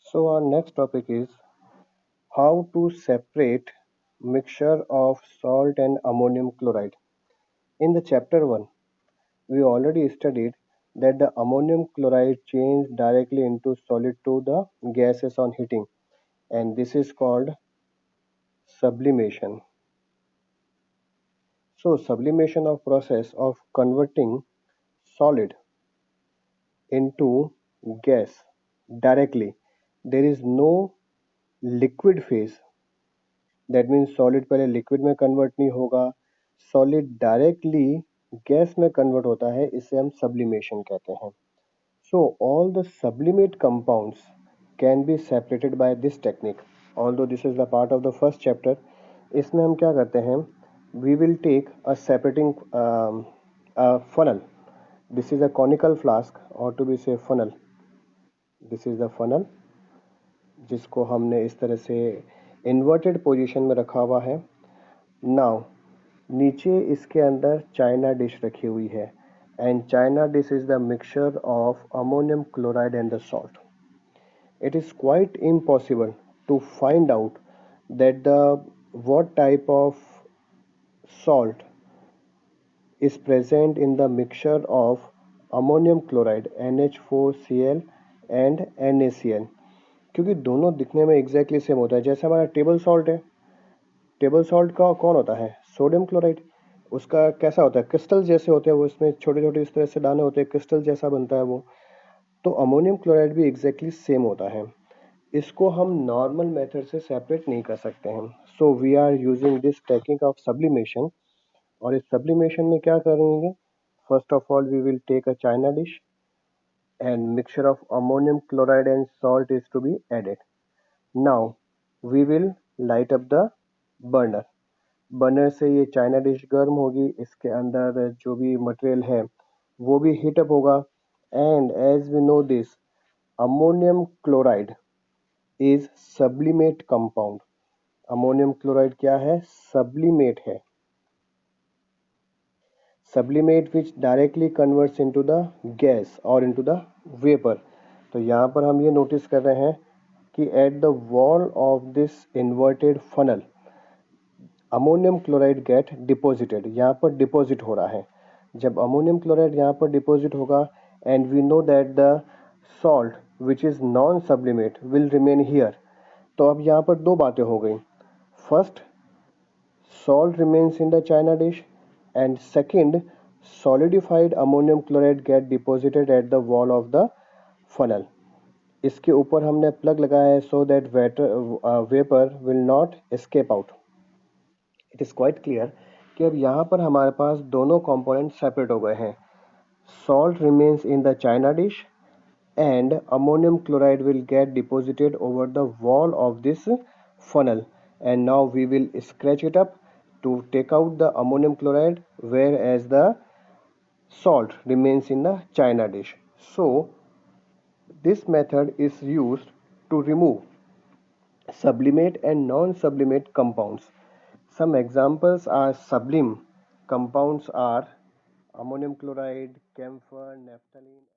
So our next topic is how to separate mixture of salt and ammonium chloride. In the chapter 1, we already studied that the ammonium chloride changes directly into solid to the gases on heating, and this is called sublimation. So sublimation of process of converting solid into gas directly. There is no liquid phase. That means solid पहले liquid में convert नहीं होगा, solid directly gas में convert होता है, इसे हम sublimation कहते हैं. So all the sublimate compounds can be separated by this technique. Although this is the part of the first chapter. इसमें हम क्या करते हैं, we will take a separating funnel. This is a conical flask, or to be say funnel. This is the funnel जिसको हमने इस तरह से इन्वर्टेड पोजीशन में रखा हुआ है. नाउ नीचे इसके अंदर चाइना डिश रखी हुई है, and China dish is the mixture of ammonium chloride and the salt. It is quite impossible to find out that the what type of salt is present in the mixture of ammonium chloride NH4Cl and NaCl, क्योंकि दोनों दिखने में exactly same होता है. जैसे हमारा table salt है, table salt का कौन होता है, सोडियम क्लोराइड. उसका कैसा होता है, क्रिस्टल जैसे होते हैं वो, इसमें छोटे छोटे इस तरह से दाने होते हैं, क्रिस्टल जैसा बनता है वो. तो अमोनियम क्लोराइड भी एग्जैक्टली सेम होता है. इसको हम नॉर्मल मेथड से सेपरेट नहीं कर सकते हैं. So we are using this technique of sublimation. और इस सब्लिमेशन में क्या करेंगे, first of all we will take a china dish and mixture of ammonium chloride and salt is to be added. Now we will light up the burner. Burner से ये China dish गर्म होगी, इसके अंदर जो भी मटेरियल है वो भी हीट अप होगा. And as we know this, ammonium chloride is sublimate compound. Ammonium chloride क्या है, सब्लिमेट है. sublimate which directly converts into the gas or into the vapor. तो यहाँ पर हम ये नोटिस कर रहे हैं कि at the wall of this inverted funnel ammonium chloride get deposited. यहाँ पर डिपॉजिट हो रहा है. जब अमोनियम क्लोराइड यहाँ पर डिपॉजिट होगा, and we know that the salt which is non sublimate will remain here. तो अब यहाँ पर दो बातें हो गई. First, salt remains in the china dish, and second, solidified ammonium chloride get deposited at the wall of the funnel. इसके ऊपर हमने प्लग लगाया है so that vapor will not escape out. It is quite clear कि अब यहाँ पर हमारे पास दोनों component separate हो गए हैं. Salt remains in the china dish and ammonium chloride will get deposited over the wall of this funnel, and now we will scratch it up to take out the ammonium chloride, whereas the salt remains in the china dish. So this method is used to remove sublimate and non-sublimate compounds. Some examples are sublime compounds are ammonium chloride, camphor, naphthalene.